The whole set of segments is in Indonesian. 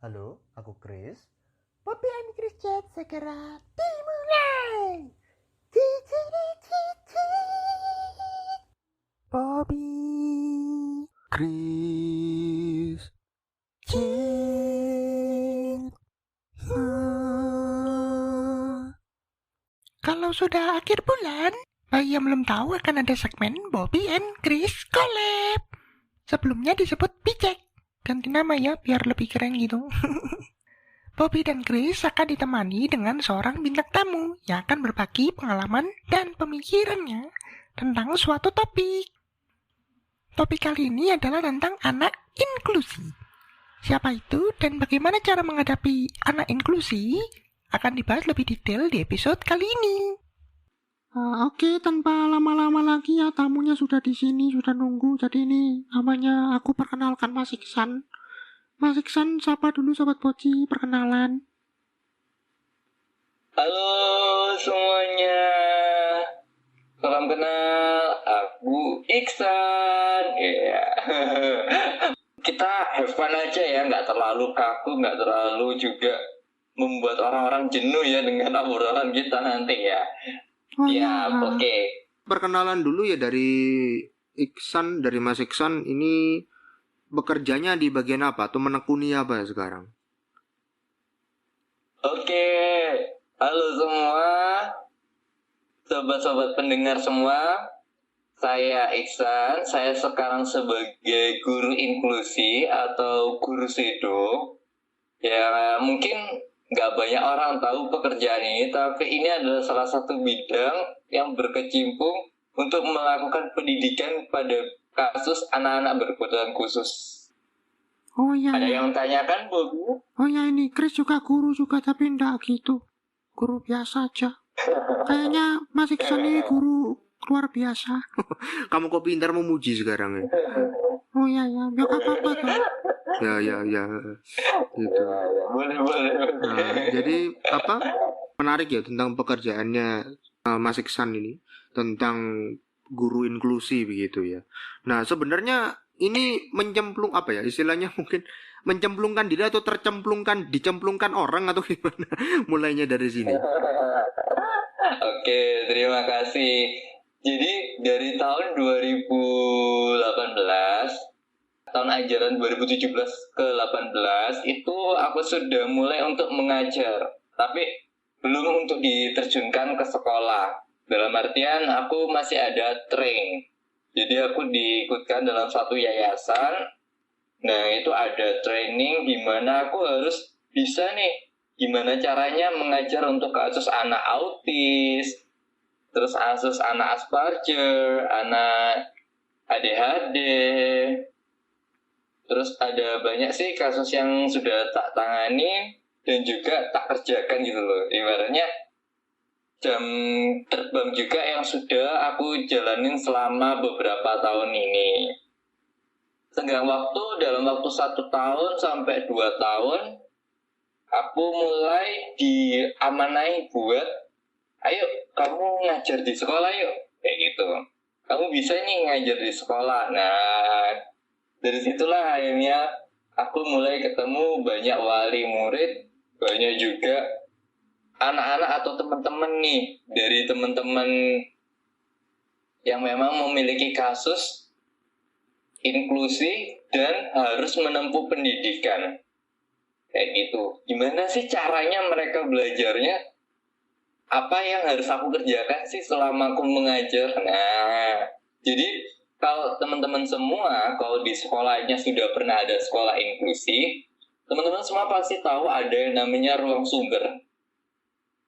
Halo, aku Chris. Bobby and Chris Chat segera dimulai. Cici, cici. Bobby, Chris Chat. Kalau sudah akhir bulan, bagi yang belum tahu akan ada segmen Bobby and Chris Collab. Sebelumnya disebut Bicek. Ganti nama ya biar lebih keren gitu. Bobby dan Chris akan ditemani dengan seorang bintang tamu yang akan berbagi pengalaman dan pemikirannya tentang suatu topik. Topik kali ini adalah tentang anak inklusi. Siapa itu dan bagaimana cara menghadapi anak inklusi akan dibahas lebih detail di episode kali ini. Oke, tanpa lama-lama lagi ya, tamunya sudah di sini, sudah nunggu. Jadi ini namanya aku perkenalkan Mas Iksan. Mas Iksan, sapa dulu Sobat Boci, perkenalan. Halo semuanya, salam kenal, aku Iksan. Kita have fun aja ya, nggak terlalu kaku, nggak terlalu juga membuat orang-orang jenuh ya dengan obrolan kita nanti ya. Oke. Perkenalan dulu ya dari Iksan, dari Mas Iksan. Ini bekerjanya di bagian apa? Atau menekuni apa sekarang? Oke, halo semua, sobat-sobat pendengar semua. Saya Iksan, saya sekarang sebagai guru inklusi atau guru sedo. Ya mungkin nggak banyak orang tahu pekerjaan ini, tapi ini adalah salah satu bidang yang berkecimpung untuk melakukan pendidikan pada kasus anak-anak berkebutuhan khusus. Oh iya. Ada yang tanyakan, Bu? Oh ya, ini Chris juga guru juga, tapi enggak gitu. Guru biasa aja. Kayaknya Mas Iksan ini guru luar biasa. Kamu kok pintar memuji sekarang ya? Oh iya ya, nggak apa-apa tuh. Ya. Gitu. Boleh. Nah, jadi apa? Menarik ya tentang pekerjaannya Mas Iksan ini, tentang guru inklusi begitu ya. Nah, sebenarnya ini mencemplung apa ya? Istilahnya mungkin mencemplungkan diri atau dicemplungkan orang atau gimana? Mulainya dari sini. Oke, terima kasih. Jadi dari tahun 2018, tahun ajaran 2017 ke 18 itu aku sudah mulai untuk mengajar, tapi belum untuk diterjunkan ke sekolah. Dalam artian aku masih ada train. Jadi aku diikutkan dalam satu yayasan. Nah, itu ada training di mana aku harus bisa nih gimana caranya mengajar untuk kasus anak autis, terus kasus anak Asperger, anak ADHD. Terus ada banyak sih kasus yang sudah tak tangani dan juga tak kerjakan gitu loh. Ibaratnya jam terbang juga yang sudah aku jalanin selama beberapa tahun ini. Tenggang waktu dalam waktu 1 tahun sampai 2 tahun, aku mulai diamanai buat, ayo kamu ngajar di sekolah yuk, kayak gitu. Kamu bisa nih ngajar di sekolah. Nah, dari situlah akhirnya aku mulai ketemu banyak wali murid, banyak juga anak-anak atau teman-teman nih, dari teman-teman yang memang memiliki kasus inklusi dan harus menempuh pendidikan. Kayak gitu. Gimana sih caranya mereka belajarnya? Apa yang harus aku kerjakan sih selama aku mengajar? Nah, jadi kalau teman-teman semua, kalau di sekolahnya sudah pernah ada sekolah inklusi, teman-teman semua pasti tahu ada yang namanya ruang sumber.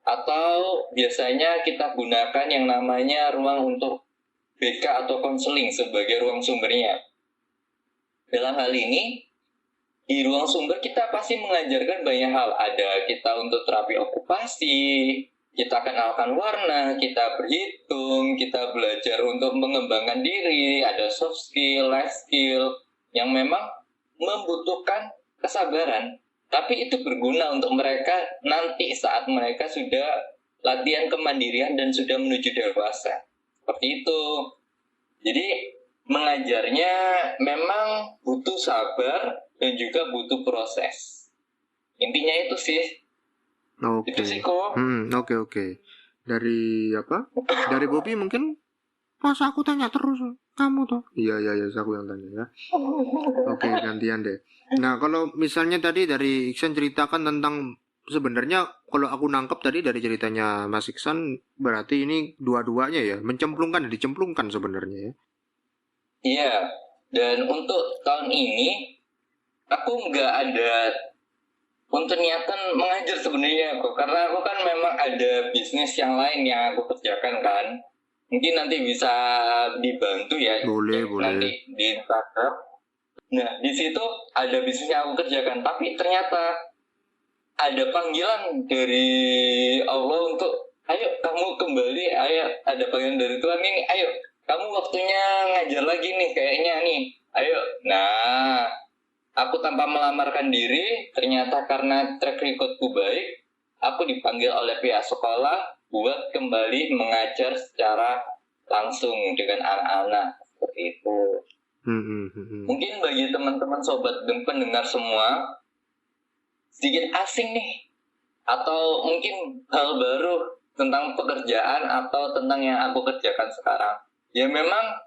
Atau biasanya kita gunakan yang namanya ruang untuk BK atau konseling sebagai ruang sumbernya. Dalam hal ini, di ruang sumber kita pasti mengajarkan banyak hal. Ada kita untuk terapi okupasi, kita kenalkan warna, kita berhitung, kita belajar untuk mengembangkan diri, ada soft skill, life skill, yang memang membutuhkan kesabaran. Tapi itu berguna untuk mereka nanti saat mereka sudah latihan kemandirian dan sudah menuju dewasa. Seperti itu. Jadi mengajarnya memang butuh sabar dan juga butuh proses. Intinya itu sih. Oke. Itu sih kok. Oke. Dari apa? Dari Bobby mungkin. Masa aku tanya terus? Kamu tuh. Iya, aku yang tanya ya. Oke, gantian deh. Nah, kalau misalnya tadi dari Iksan ceritakan tentang sebenarnya kalau aku nangkep tadi dari ceritanya Mas Iksan berarti ini dua-duanya ya, mencemplungkan dan dicemplungkan sebenarnya ya. Iya. Dan untuk tahun ini aku nggak ada untuk niatan mengajar sebenarnya kok, karena aku kan memang ada bisnis yang lain yang aku kerjakan kan. Mungkin nanti bisa dibantu ya. Boleh. Nanti di Instagram. Nah, di situ ada bisnis yang aku kerjakan, tapi ternyata ada panggilan dari Allah untuk ayo kamu kembali, ayo ada panggilan dari Tuhan ini, ayo kamu waktunya ngajar lagi nih kayaknya nih, ayo. Nah, aku tanpa melamarkan diri, ternyata karena track recordku baik, aku dipanggil oleh pihak sekolah buat kembali mengajar secara langsung dengan anak-anak seperti itu. Mungkin bagi teman-teman sobat dan pendengar semua sedikit asing nih, atau mungkin hal baru tentang pekerjaan atau tentang yang aku kerjakan sekarang. Ya memang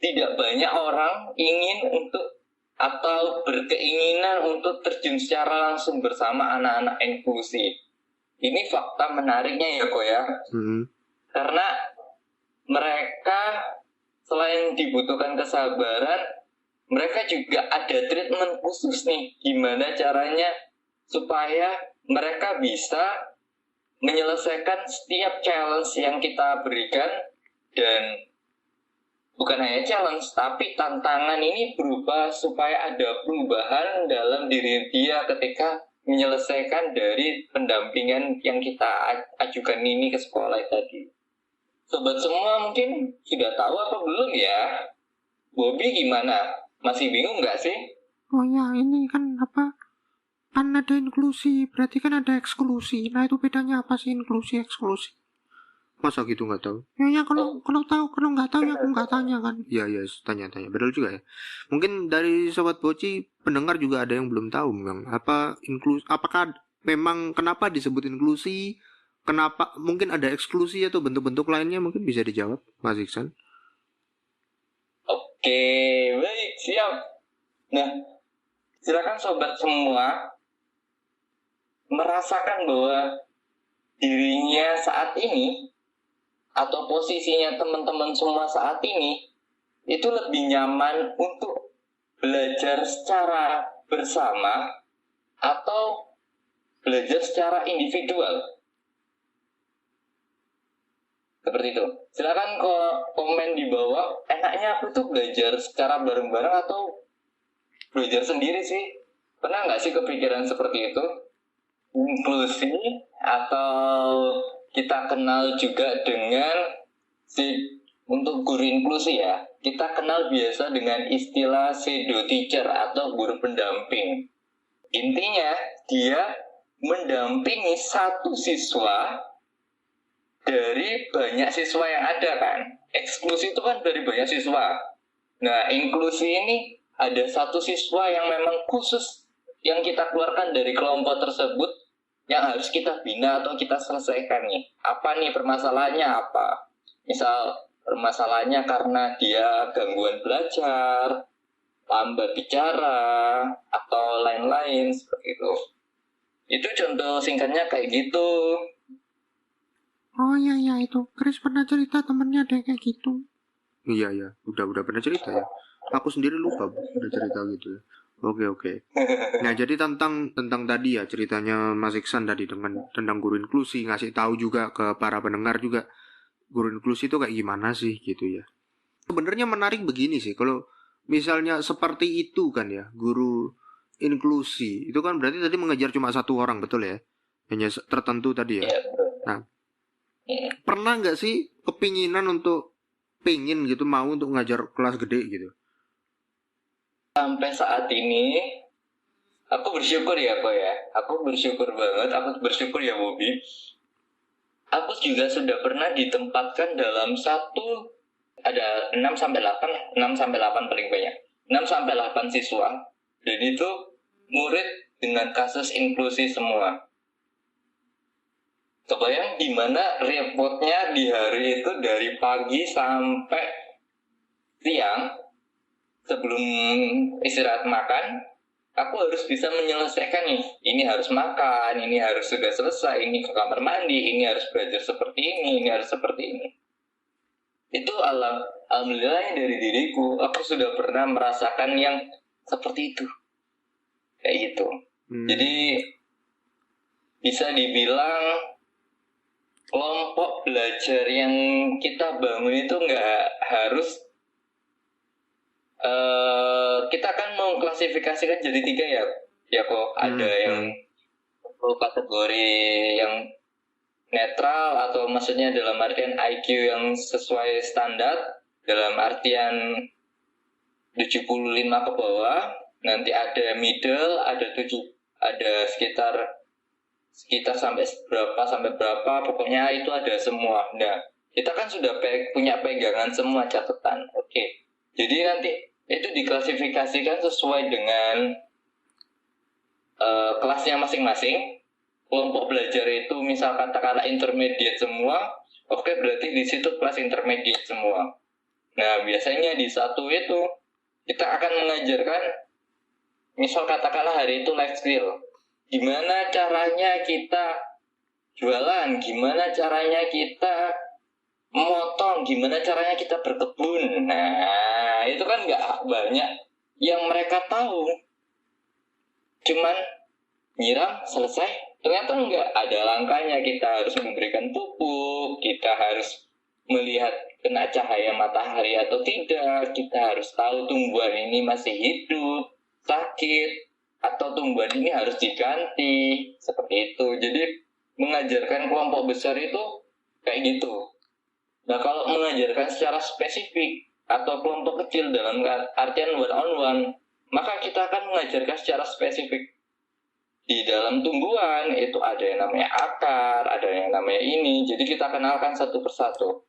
tidak banyak orang ingin untuk atau berkeinginan untuk terjun secara langsung bersama anak-anak inklusi. Ini fakta menariknya ya kok ya. Karena mereka selain dibutuhkan kesabaran, mereka juga ada treatment khusus nih, gimana caranya supaya mereka bisa menyelesaikan setiap challenge yang kita berikan. Dan bukan hanya challenge, tapi tantangan ini berubah supaya ada perubahan dalam diri dia ketika menyelesaikan dari pendampingan yang kita ajukan ini ke sekolah tadi. Sobat semua mungkin sudah tahu apa belum ya? Bobby gimana? Masih bingung nggak sih? Oh ya, ini kan apa? Kan ada inklusi, berarti kan ada eksklusi. Nah, itu bedanya apa sih inklusi eksklusi? Masa gitu nggak tahu? Ya kalau tahu, kalau nggak tahu ya aku nggak tanya kan. Iya, tanya. Betul juga ya. Mungkin dari sobat Boci pendengar juga ada yang belum tahu, Bang. Apakah memang kenapa disebut inklusi? Kenapa mungkin ada eksklusi atau bentuk-bentuk lainnya, mungkin bisa dijawab, Mas Iksan? Oke, baik, siap. Nah, silakan sobat semua merasakan bahwa dirinya saat ini atau posisinya teman-teman semua saat ini itu lebih nyaman untuk belajar secara bersama atau belajar secara individual. Seperti itu. Silakan komen di bawah, enaknya aku tuh belajar secara bareng-bareng atau belajar sendiri sih? Pernah nggak sih kepikiran seperti itu? Inklusi atau kita kenal juga dengan untuk guru inklusi ya, kita kenal biasa dengan istilah pseudo teacher atau guru pendamping. Intinya dia mendampingi satu siswa dari banyak siswa yang ada kan. Eksklusi itu kan dari banyak siswa. Nah, inklusi ini ada satu siswa yang memang khusus yang kita keluarkan dari kelompok tersebut yang harus kita bina atau kita selesaikan nih. Apa nih permasalahannya apa? Misal permasalahannya karena dia gangguan belajar, lambat bicara, atau lain-lain seperti itu. Itu contoh singkatnya kayak gitu. Oh iya itu. Chris pernah cerita temennya ada kayak gitu. Iya, udah pernah cerita ya. Aku sendiri lupa udah cerita gitu ya. Oke. Nah, jadi tentang tadi ya ceritanya Mas Iksan tadi tentang guru inklusi, ngasih tahu juga ke para pendengar juga guru inklusi itu kayak gimana sih gitu ya. Sebenarnya menarik begini sih, kalau misalnya seperti itu kan ya, guru inklusi itu kan berarti tadi mengejar cuma satu orang, betul ya? Hanya tertentu tadi ya. Nah, pernah nggak sih kepinginan untuk pengen gitu mau untuk ngajar kelas gede gitu? Sampai saat ini aku bersyukur ya kok ya. Aku bersyukur banget. Aku bersyukur ya Bobby. Aku juga sudah pernah ditempatkan dalam satu, ada 6-8 paling banyak. 6-8 siswa. Dan itu murid dengan kasus inklusi semua. Kebayang di mana repotnya di hari itu dari pagi sampai siang sebelum istirahat makan, aku harus bisa menyelesaikan nih. Ini harus makan, ini harus sudah selesai, ini ke kamar mandi, ini harus belajar seperti ini harus seperti ini. Itu alhamdulillah dari diriku, aku sudah pernah merasakan yang seperti itu. Kayak gitu. Jadi bisa dibilang kelompok belajar yang kita bangun itu nggak harus kita kan mau klasifikasikan jadi 3 ya kok ada yang kategori yang netral atau maksudnya dalam artian IQ yang sesuai standar dalam artian 75 ke bawah, nanti ada middle, ada sekitar sampai berapa, pokoknya itu ada semua. Nah, kita kan sudah punya pegangan semua catatan. Oke. Jadi nanti itu diklasifikasikan sesuai dengan kelasnya masing-masing. Kelompok belajar itu misal katakanlah intermediate semua, oke berarti di situ kelas intermediate semua. Nah, biasanya di satu itu kita akan mengajarkan misal katakanlah hari itu life skill. Gimana caranya kita jualan, gimana caranya kita memotong, gimana caranya kita berkebun. Nah, itu kan nggak banyak yang mereka tahu. Cuman nyiram, selesai. Ternyata nggak ada langkahnya. Kita harus memberikan pupuk, kita harus melihat kena cahaya matahari atau tidak. Kita harus tahu tumbuhan ini masih hidup, sakit, atau tumbuhan ini harus diganti, seperti itu. Jadi mengajarkan kelompok besar itu kayak gitu. Nah, kalau mengajarkan secara spesifik atau kelompok kecil dalam artian one on one, maka kita akan mengajarkan secara spesifik. Di dalam tumbuhan itu ada yang namanya akar, ada yang namanya ini. Jadi kita kenalkan satu persatu.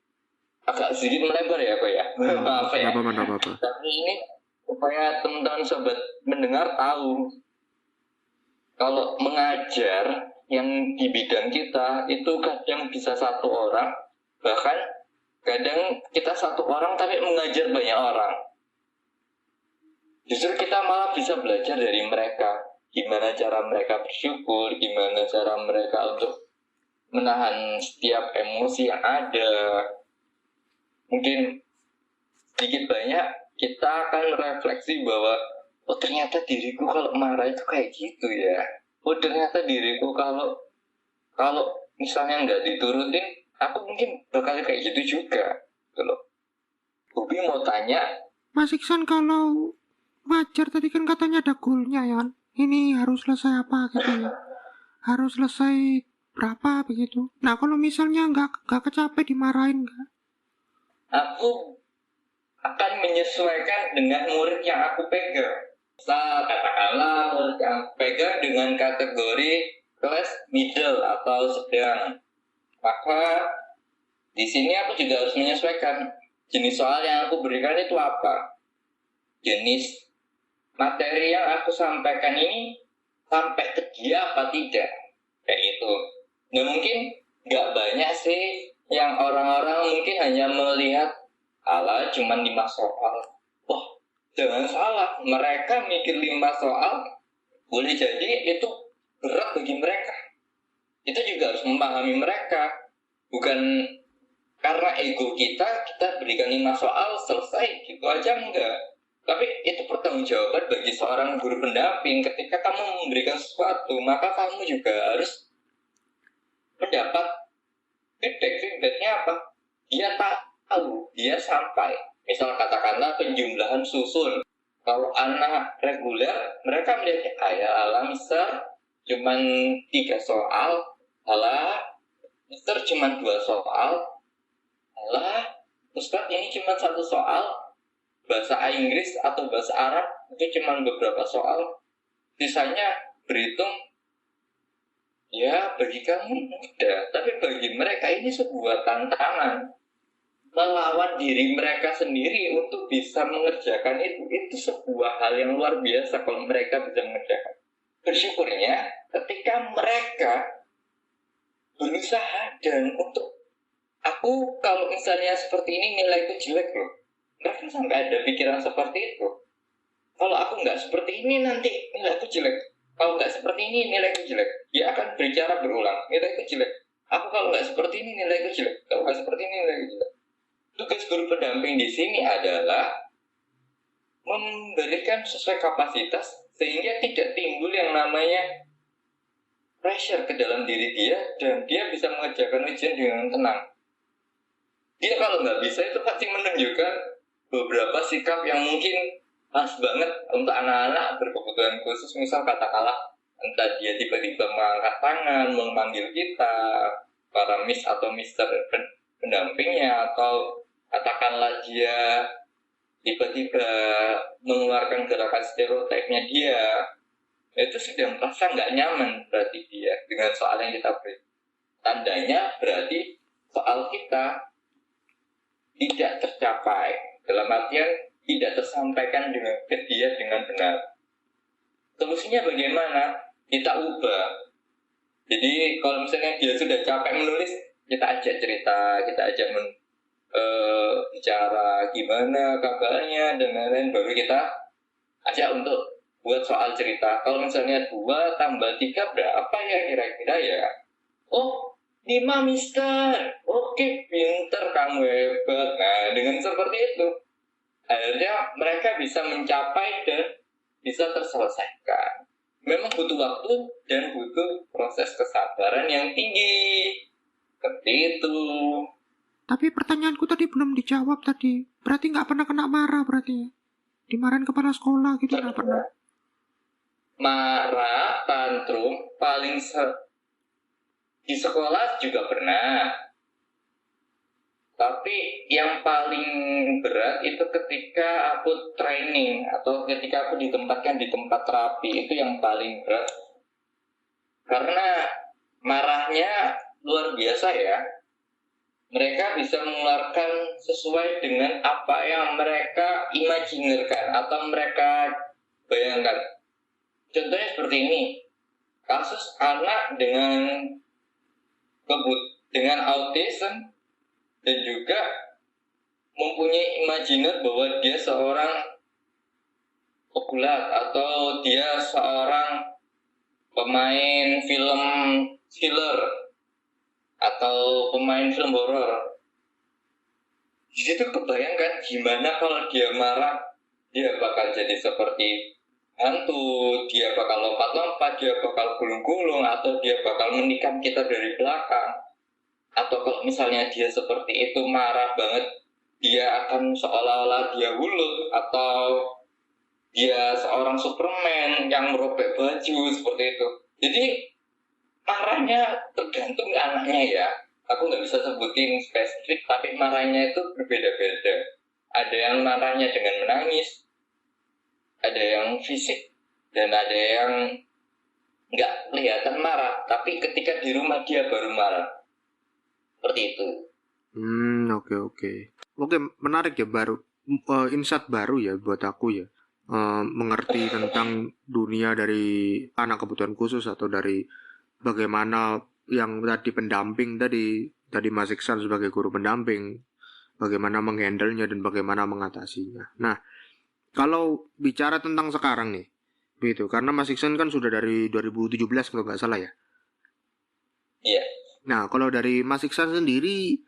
Agak sedikit melebar ya kok ya. Maaf ya. Apa-apa. Tapi ini supaya teman-teman sobat mendengar tahu kalau mengajar yang di bidang kita itu kadang bisa satu orang, bahkan kadang kita satu orang tapi mengajar banyak orang. Justru kita malah bisa belajar dari mereka, gimana cara mereka bersyukur, gimana cara mereka untuk menahan setiap emosi yang ada. Mungkin sedikit banyak kita akan refleksi bahwa oh ternyata diriku kalau marah itu kayak gitu ya. Oh ternyata diriku kalau misalnya nggak diturutin, aku mungkin bakal kayak gitu juga. Kalau Bobi mau tanya, Mas Iksan, kalau wajar tadi kan katanya ada goalnya ya kan? Ini harus selesai apa gitu ya? Harus selesai berapa begitu? Nah kalau misalnya nggak kecapek dimarahin nggak? aku akan menyesuaikan dengan murid yang aku pegang. Misal katakanlah murid yang aku pegang dengan kategori kelas middle atau sedang, maka di sini aku juga harus menyesuaikan jenis soal yang aku berikan itu apa, jenis materi yang aku sampaikan ini sampai ke dia apa tidak, kayak gitu. Nah mungkin nggak banyak sih yang orang-orang mungkin hanya melihat ala cuman 5 soal. Wah, jangan salah, mereka mikir 5 soal boleh jadi itu berat bagi mereka. Itu juga harus memahami mereka. Bukan karena ego kita berikan 5 soal selesai gitu aja, enggak. Tapi itu pertanggungjawaban bagi seorang guru pendamping. Ketika kamu memberikan sesuatu, maka kamu juga harus mendapat feedbacknya apa? Dia tahu, dia sampai. Misal katakanlah penjumlahan susun. Kalau anak reguler, mereka melihatnya ala mister cuman 3 soal, mister cuman 2 soal, Ustaz ini cuma 1 soal. Bahasa Inggris atau bahasa Arab itu cuma beberapa soal. Sisanya berhitung. Ya, bagi kamu mudah, tapi bagi mereka ini sebuah tantangan. Melawan diri mereka sendiri untuk bisa mengerjakan itu sebuah hal yang luar biasa kalau mereka bisa mengerjakan. bersyukurnya ketika mereka berusaha dan untuk aku kalau misalnya seperti ini nilaiku jelek loh, mereka sampai ada pikiran seperti itu. Kalau aku nggak seperti ini nanti nilaiku jelek. Kalau nggak seperti ini nilaiku jelek. Dia akan berbicara berulang, nilaiku jelek. Aku kalau nggak seperti ini nilaiku jelek. Kalau nggak seperti ini nilaiku jelek. Tugas guru pendamping di sini adalah memberikan sesuai kapasitas sehingga tidak timbul yang namanya pressure ke dalam diri dia dan dia bisa mengerjakan ujian dengan tenang. Dia kalau nggak bisa itu pasti menunjukkan beberapa sikap yang mungkin pas banget untuk anak-anak berkebutuhan khusus, misal katakanlah entah dia tiba-tiba mengangkat tangan, memanggil kita, para miss atau mister pendampingnya, atau katakanlah dia tiba-tiba mengeluarkan gerakan stereotipnya dia, itu sudah merasa nggak nyaman berarti dia dengan soal yang kita beri. Tandanya berarti soal kita tidak tercapai, dalam artian tidak tersampaikan ke dia dengan benar. Solusinya bagaimana? Kita ubah. Jadi kalau misalnya dia sudah capek menulis, kita ajak cerita, kita ajak bicara gimana kabarnya dan lain-lain, baru kita ajak untuk buat soal cerita. Kalau misalnya 2 tambah 3 berapa ya kira-kira ya? Oh, 5 mister. Oke, pinter kamu, hebat. Nah, dengan seperti itu akhirnya mereka bisa mencapai dan bisa terselesaikan. Memang butuh waktu dan butuh proses kesabaran yang tinggi. Seperti itu. Tapi pertanyaanku tadi belum dijawab tadi. Berarti nggak pernah kena marah berarti? Dimarahin kepala sekolah gitu nggak pernah? Marah, tantrum, paling di sekolah juga pernah. Tapi yang paling berat itu ketika aku training atau ketika aku ditempatkan di tempat terapi, itu yang paling berat. Karena marahnya luar biasa ya. Mereka bisa mengeluarkan sesuai dengan apa yang mereka imajinirkan atau mereka bayangkan. Contohnya seperti ini. Kasus anak dengan autism dan juga mempunyai imajiner bahwa dia seorang pegulat atau dia seorang pemain film thriller atau pemain film horor. Di situ kebayangkan gimana kalau dia marah, dia bakal jadi seperti hantu, dia bakal lompat-lompat, dia bakal gulung-gulung, atau dia bakal menikam kita dari belakang. Atau kalau misalnya dia seperti itu marah banget, dia akan seolah-olah dia huluk, atau dia seorang Superman yang merobek baju seperti itu. Jadi marahnya tergantung anaknya ya. Aku nggak bisa sebutin spesifik, tapi marahnya itu berbeda-beda. Ada yang marahnya dengan menangis, ada yang fisik, dan ada yang nggak kelihatan marah, tapi ketika di rumah dia baru marah. Seperti itu. Oke, menarik ya, baru insight baru ya buat aku ya. Mengerti tentang dunia dari anak kebutuhan khusus atau dari bagaimana yang tadi pendamping tadi Mas Iksan sebagai guru pendamping, bagaimana menghandle-nya dan bagaimana mengatasinya. Nah, kalau bicara tentang sekarang nih, begitu, karena Mas Iksan kan sudah dari 2017 kalau nggak salah ya. Iya. Nah, kalau dari Mas Iksan sendiri,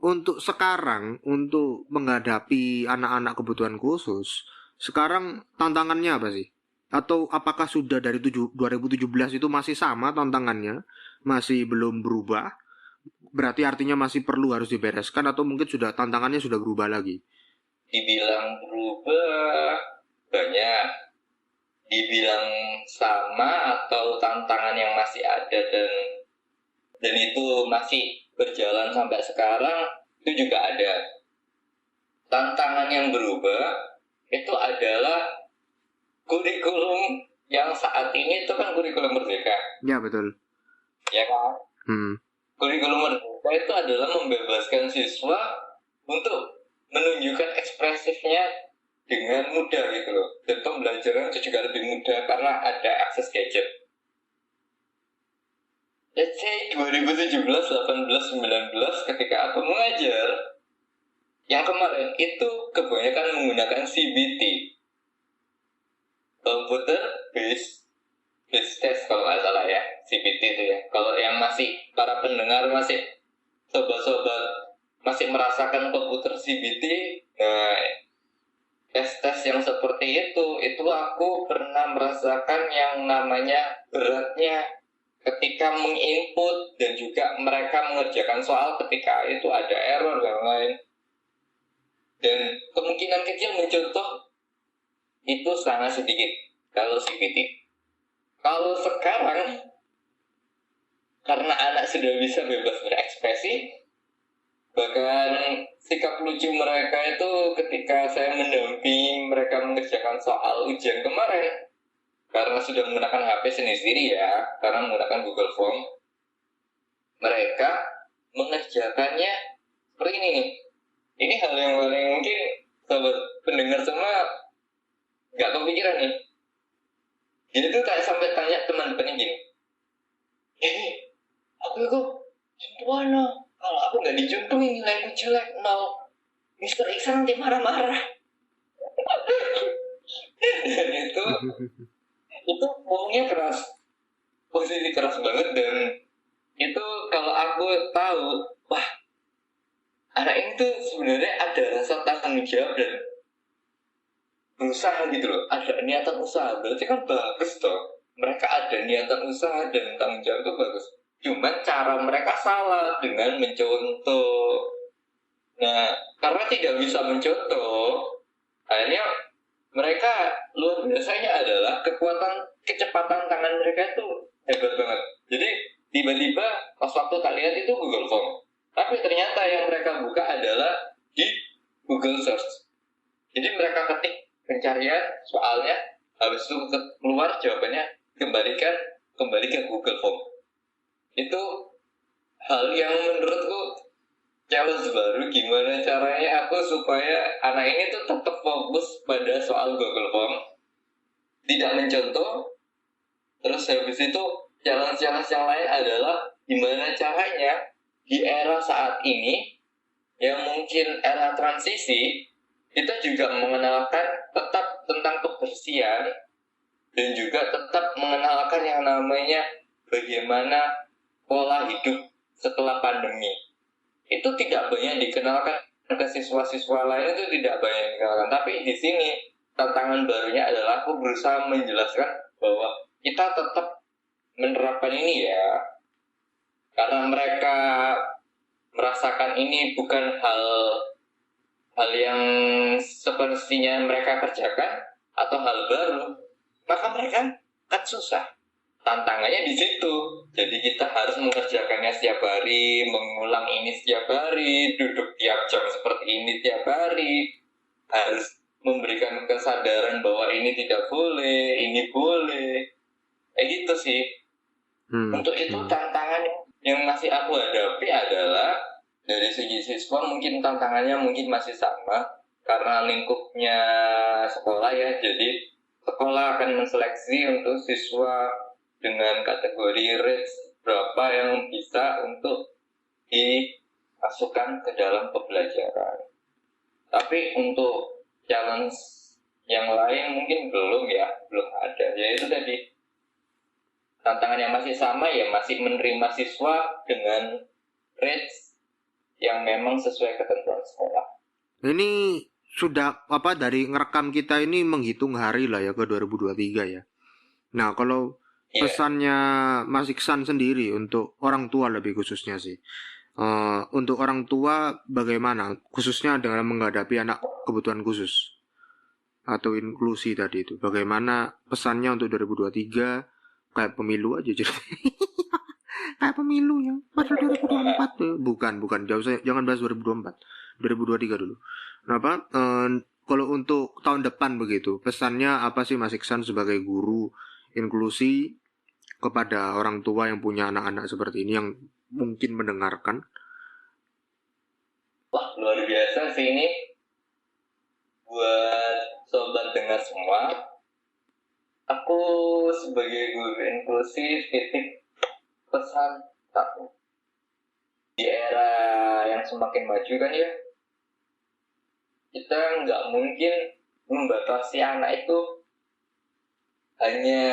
untuk sekarang, untuk menghadapi anak-anak kebutuhan khusus, sekarang tantangannya apa sih? Atau apakah sudah dari 2017 itu masih sama tantangannya? Masih belum berubah? Berarti artinya masih perlu harus dibereskan atau mungkin sudah tantangannya sudah berubah lagi? Dibilang berubah banyak, dibilang sama atau tantangan yang masih ada dan itu masih berjalan sampai sekarang, itu juga ada. Tantangan yang berubah itu adalah kurikulum yang saat ini itu kan kurikulum merdeka. Ya, betul. Ya kan? Kurikulum merdeka itu adalah membebaskan siswa untuk menunjukkan ekspresifnya dengan mudah gitu loh. Dan pembelajaran itu juga lebih mudah karena ada akses gadget. Let's say 2017, 18, 19 ketika aku mengajar, yang kemarin itu kebanyakan menggunakan CBT, Computer Based Test kalau nggak salah ya, CBT itu ya. Kalau yang masih para pendengar masih sobat-sobat masih merasakan komputer CBT, nah tes-tes yang seperti itu aku pernah merasakan yang namanya beratnya ketika menginput dan juga mereka mengerjakan soal ketika itu ada error dan lain. Dan kemungkinan kecil mencontoh itu sangat sedikit kalau CBT. Kalau sekarang karena anak sudah bisa bebas berekspresi, bahkan sikap lucu mereka itu ketika saya mendampingi mereka mengerjakan soal ujian kemarin, karena sudah menggunakan HP sendiri ya, karena menggunakan Google Form, mereka mengerjakannya seperti ini nih. Ini hal yang paling mungkin sobat pendengar semua nggak kepikiran nih. Jadi tuh sampai tanya teman-temannya gini, aku itu juntuan no. Kalau aku nggak dijuntuin nilaiku jelek nol. Mister Iksan nanti marah-marah. Dan itu ngomongnya keras, posisi keras banget. Dan itu kalau aku tahu, wah anak ini tuh sebenarnya ada rasa tanggung jawab dan berusaha gitu loh, ada niatan usaha, berarti kan bagus toh. Mereka ada niatan usaha dan tanggung jawab itu bagus. Cuman cara mereka salah dengan mencontoh. Nah, karena tidak bisa mencontoh, akhirnya mereka luar biasanya adalah kecepatan tangan mereka itu hebat banget. Jadi tiba-tiba pas waktu tak lihat itu Google Form, tapi ternyata yang mereka buka adalah di Google Search. Jadi mereka ketik pencarian soalnya, habis itu keluar jawabannya, kembali ke Google Form. Itu hal yang menurutku challenge baru, gimana caranya aku supaya anak ini tuh tetap fokus pada soal Google Form, tidak mencontoh. Terus habis itu challenge yang lain adalah gimana caranya di era saat ini yang mungkin era transisi, kita juga mengenalkan tetap tentang kebersihan dan juga tetap mengenalkan yang namanya bagaimana pola hidup setelah pandemi. Itu tidak banyak dikenalkan ke siswa-siswa lain, itu tidak banyak dikenalkan. Tapi di sini tantangan barunya adalah aku berusaha menjelaskan bahwa kita tetap menerapkan ini ya, karena mereka merasakan ini bukan hal yang sepertinya mereka kerjakan atau hal baru, maka mereka kan susah. Tantangannya di situ. Jadi kita harus mengerjakannya setiap hari, mengulang ini setiap hari, duduk tiap jam seperti ini tiap hari, harus memberikan kesadaran bahwa ini tidak boleh, ini boleh. Gitu sih. Untuk itu tantangan yang masih aku hadapi adalah dari segi siswa mungkin tantangannya mungkin masih sama karena lingkupnya sekolah ya. Jadi sekolah akan menseleksi untuk siswa dengan kategori range berapa yang bisa untuk dimasukkan ke dalam pembelajaran. Tapi untuk challenge yang lain mungkin belum ada. Ya itu tadi, tantangan yang masih sama ya, masih menerima siswa dengan range yang memang sesuai ketentuan sekolah. Ini sudah dari ngerekam kita ini menghitung hari lah ya ke 2023 ya. Nah, kalau pesannya Mas Iksan sendiri untuk orang tua lebih khususnya sih. Untuk orang tua bagaimana khususnya dalam menghadapi anak kebutuhan khusus atau inklusi tadi itu. Bagaimana pesannya untuk 2023 kayak pemilu aja jadi. Kayak pemilu ya. Padahal 2024 tuh. Bukan jauh, jangan bahas 2024. 2023 dulu. Kenapa? Kalau untuk tahun depan begitu, pesannya apa sih Mas Iksan sebagai guru inklusi kepada orang tua yang punya anak-anak seperti ini yang mungkin mendengarkan? Wah, luar biasa sih ini. Buat sobat dengar semua, aku sebagai guru inklusif titik pesan satu. Di era yang semakin maju kan ya, kita nggak mungkin membatasi anak itu hanya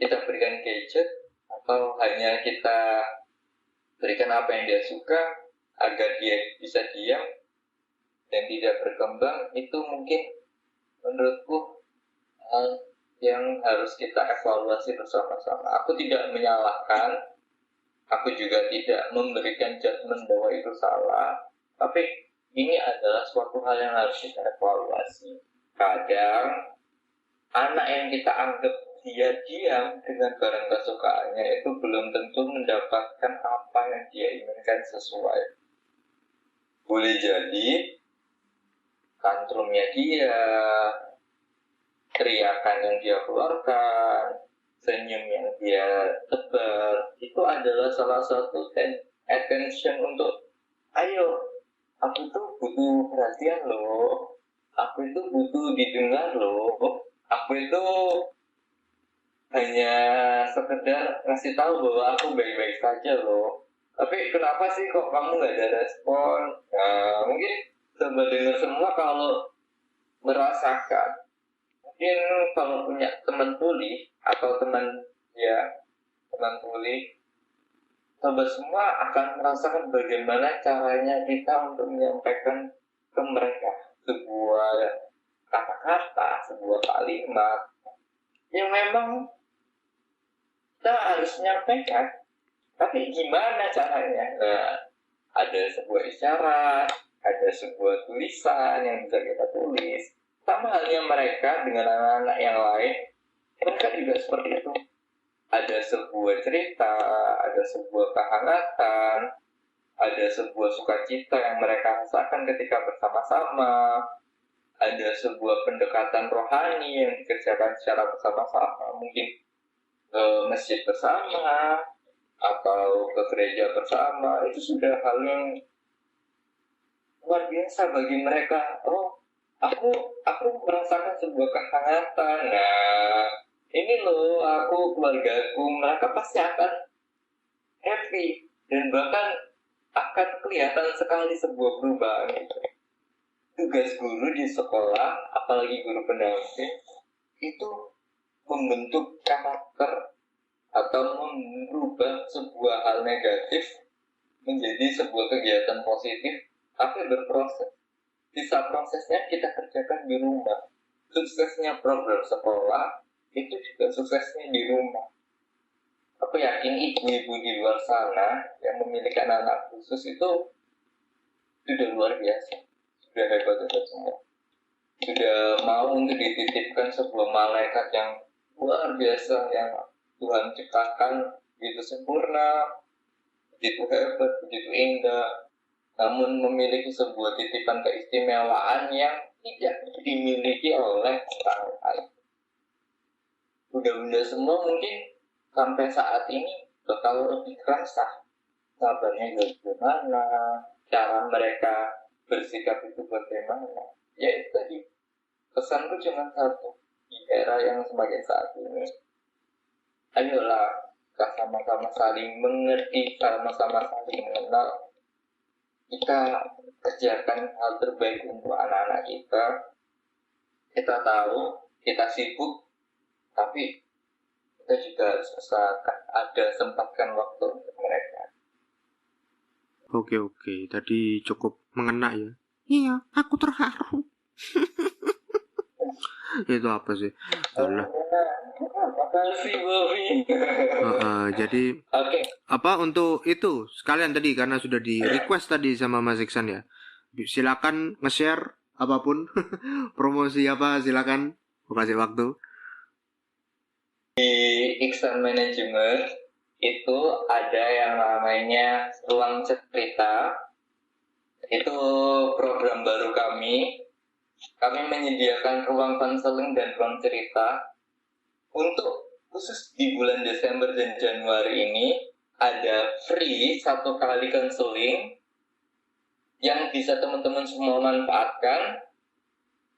kita berikan gadget atau hanya kita berikan apa yang dia suka agar dia bisa diam dan tidak berkembang. Itu mungkin menurutku hal yang harus kita evaluasi bersama-sama. Aku tidak menyalahkan, aku juga tidak memberikan judgement bahwa itu salah, tapi ini adalah suatu hal yang harus kita evaluasi. Kadang anak yang kita anggap dia diam dengan barang kesukaannya itu belum tentu mendapatkan apa yang dia inginkan sesuai. Boleh jadi tantrumnya dia, teriakan yang dia keluarkan, senyum yang dia tebar, itu adalah salah satu attention untuk ayo, aku tuh butuh perhatian loh, aku itu butuh didengar loh, aku itu hanya sekedar ngasih tahu bahwa aku baik-baik saja loh. Tapi kenapa sih kok kamu nggak ada respon? Nah, mungkin sobat dengar semua kalau merasakan, mungkin kalau punya teman tuli atau teman tuli, sobat semua akan merasakan bagaimana caranya kita untuk menyampaikan ke mereka sebuah kata-kata, sebuah kalimat yang memang kita harus menyampaikan. Tapi gimana caranya? Nah, ada sebuah isyarat, ada sebuah tulisan yang bisa kita tulis. Sama halnya mereka dengan anak-anak yang lain, mereka juga seperti itu. Ada sebuah cerita, ada sebuah kehangatan, ada sebuah sukacita yang mereka rasakan ketika bersama-sama, ada sebuah pendekatan rohani yang dikerjakan secara bersama-sama, mungkin ke masjid bersama atau ke gereja bersama. Itu sudah hal yang luar biasa bagi mereka. Oh, aku merasakan sebuah kehangatan. Nah, ini loh aku, keluargaku. Mereka pasti akan happy dan bahkan akan kelihatan sekali sebuah perubahan itu. Tugas guru di sekolah, apalagi guru pendamping, itu membentuk karakter atau merubah sebuah hal negatif menjadi sebuah kegiatan positif, tapi berproses. Sisa prosesnya kita kerjakan di rumah. Suksesnya program sekolah itu juga suksesnya di rumah. Aku yakin ibu-ibu di luar sana yang memiliki anak khusus itu sudah luar biasa, sudah hebat-hebat semua, sudah mau untuk dititipkan sebuah malaikat yang luar biasa yang Tuhan ciptakan begitu sempurna, begitu hebat, begitu indah, namun memiliki sebuah titipan keistimewaan yang tidak dimiliki oleh orang lain. Bunda-bunda semua mungkin sampai saat ini bakal lebih kerasa sabarnya bagaimana, cara mereka bersikap itu bagaimana. Ya itu tadi, pesanku cuma satu, di era yang semakin saat ini, ayolah kita sama-sama saling mengerti, sama-sama saling mengenal. Kita kerjakan hal terbaik untuk anak-anak kita. Kita tahu, kita sibuk, tapi kita juga harus sempatkan waktu untuk mereka. Oke. Tadi cukup mengena ya. Iya, aku terharu. Itu apa sih? Alah. Makasih, Bobby. Jadi Oke. apa untuk itu sekalian tadi karena sudah di request tadi sama Mas Iksan ya. Silakan nge-share apapun promosi apa silakan. Aku kasih waktu. Di Iksan Management itu ada yang namanya Ruang Cerita. Itu program baru kami. Kami menyediakan ruang konseling dan ruang cerita. Untuk khusus di bulan Desember dan Januari ini ada free 1 kali konseling yang bisa teman-teman semua manfaatkan.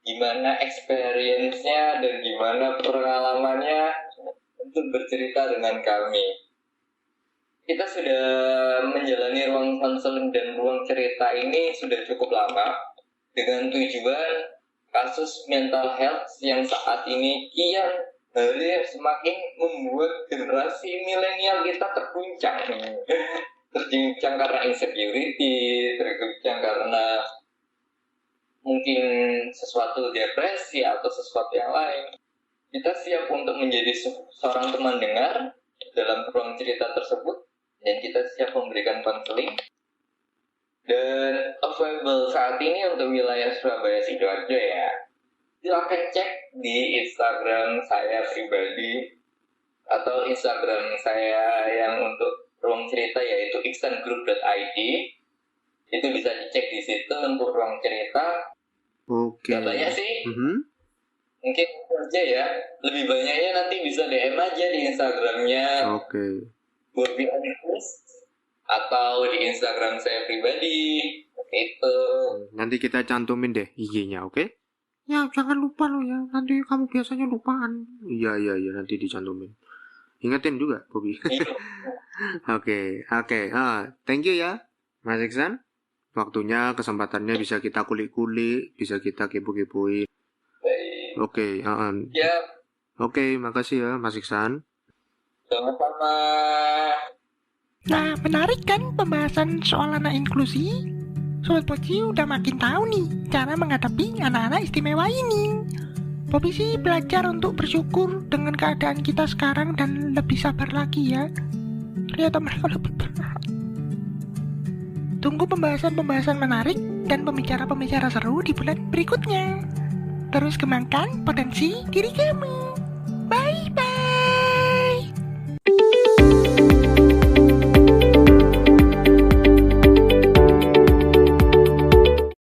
gimana experience-nya dan gimana pengalamannya untuk bercerita dengan kami. Kita sudah menjalani ruang konseling dan ruang cerita ini sudah cukup lama dengan tujuan kasus mental health yang saat ini kian hari semakin membuat generasi milenial kita terguncang. Terguncang karena insecurity, terguncang karena mungkin sesuatu depresi atau sesuatu yang lain. Kita siap untuk menjadi seorang teman dengar dalam ruang cerita tersebut, dan kita siap memberikan konseling. Dan available saat ini untuk wilayah Surabaya Sidoarjo ya. Silakan cek di Instagram saya pribadi atau Instagram saya yang untuk ruang cerita, yaitu iksangroup.id. Itu bisa dicek di situ untuk ruang cerita. Oke. Gak banyak sih. Mungkin aja ya. Lebih banyaknya nanti bisa DM aja di Instagramnya Oke. Bobby Anikus atau di Instagram saya pribadi. Itu. Nanti kita cantumin deh IG-nya, oke? Ya, jangan lupa lo ya. Nanti kamu biasanya lupaan. Iya, nanti dicantumin. Ingetin juga, Bobby. Oke. Thank you ya, Mas Iksan. Waktunya, kesempatannya bisa kita kulik-kulik, bisa kita kepo-kepoin. Baik. Oke, Ya, Oke, makasih ya, Mas Iksan. sama-sama. Nah, menarik kan pembahasan soal anak inklusi? Sobat Poci udah makin tahu nih cara menghadapi anak-anak istimewa ini. Bobby sih belajar untuk bersyukur dengan keadaan kita sekarang dan lebih sabar lagi ya. Ternyata mereka lebih berat. Tunggu pembahasan-pembahasan menarik dan pembicara-pembicara seru di bulan berikutnya. Terus kembangkan potensi diri kamu.